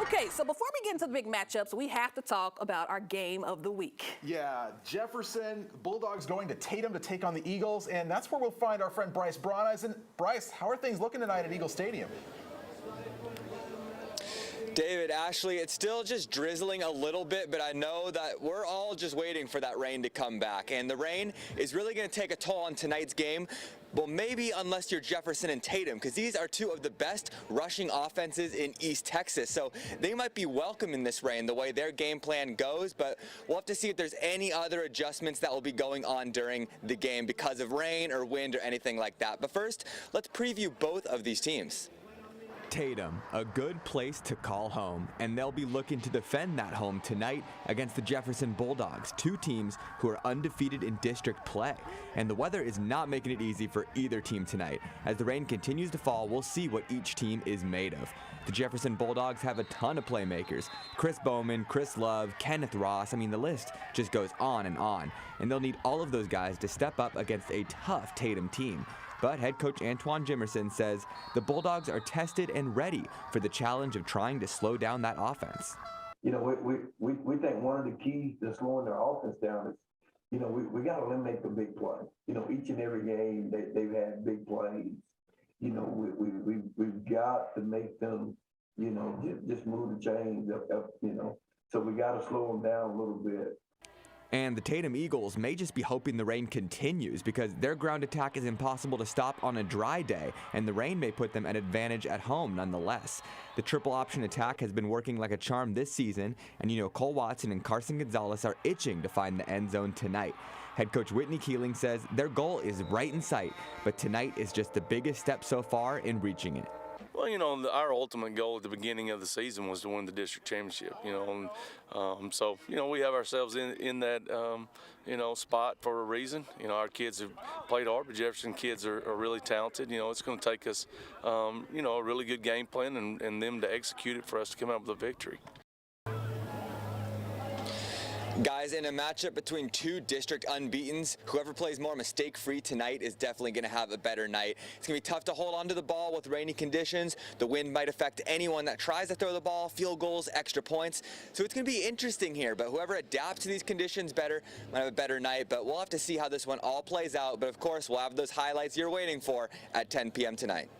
Okay, so before we get into the big matchups, we have to talk about our game of the week. Yeah, Jefferson, Bulldogs going to Tatum to take on the Eagles, and that's where we'll find our friend Bryce Broneisen. Bryce, how are things looking tonight at Eagle Stadium? David, Ashley, it's still just drizzling a little bit, but I know that we're all just waiting for that rain to come back. And the rain is really going to take a toll on tonight's game. Well, maybe unless you're Jefferson and Tatum, because these are two of the best rushing offenses in East Texas. So they might be welcome in this rain, the way their game plan goes, but we'll have to see if there's any other adjustments that will be going on during the game because of rain or wind or anything like that. But first, let's preview both of these teams. Tatum, a good place to call home, and they'll be looking to defend that home tonight against the Jefferson Bulldogs, two teams who are undefeated in district play. And the weather is not making it easy for either team tonight. As the rain continues to fall, we'll see what each team is made of. The Jefferson Bulldogs have a ton of playmakers. Chris Bowman, Chris Love, Kenneth Ross, I mean the list just goes on. And they'll need all of those guys to step up against a tough Tatum team. But head coach Jefferson says the Bulldogs are tested and ready for the challenge of trying to slow down that offense. You know, we think one of the keys to slowing their offense down is, you know, we got to eliminate the big play. You know, each and every game they've had big plays. You know, we've got to make them, you know, just move the chains up, you know. So we got to slow them down a little bit. And the Tatum Eagles may just be hoping the rain continues because their ground attack is impossible to stop on a dry day, and the rain may put them at advantage at home nonetheless. The triple option attack has been working like a charm this season, and you know Cole Watson and Carson Gonzalez are itching to find the end zone tonight. Head coach Whitney Keeling says their goal is right in sight, but tonight is just the biggest step so far in reaching it. Well, you know, our ultimate goal at the beginning of the season was to win the district championship, you know, and so, you know, we have ourselves in that, you know, spot for a reason. You know, our kids have played hard, but Jefferson kids are really talented. You know, it's going to take us, you know, a really good game plan and them to execute it for us to come out with a victory. Guys, in a matchup between two district unbeatens, whoever plays more mistake-free tonight is definitely going to have a better night. It's going to be tough to hold on to the ball with rainy conditions. The wind might affect anyone that tries to throw the ball, field goals, extra points. So it's going to be interesting here, but whoever adapts to these conditions better might have a better night. But we'll have to see how this one all plays out. But of course, we'll have those highlights you're waiting for at 10 p.m. tonight.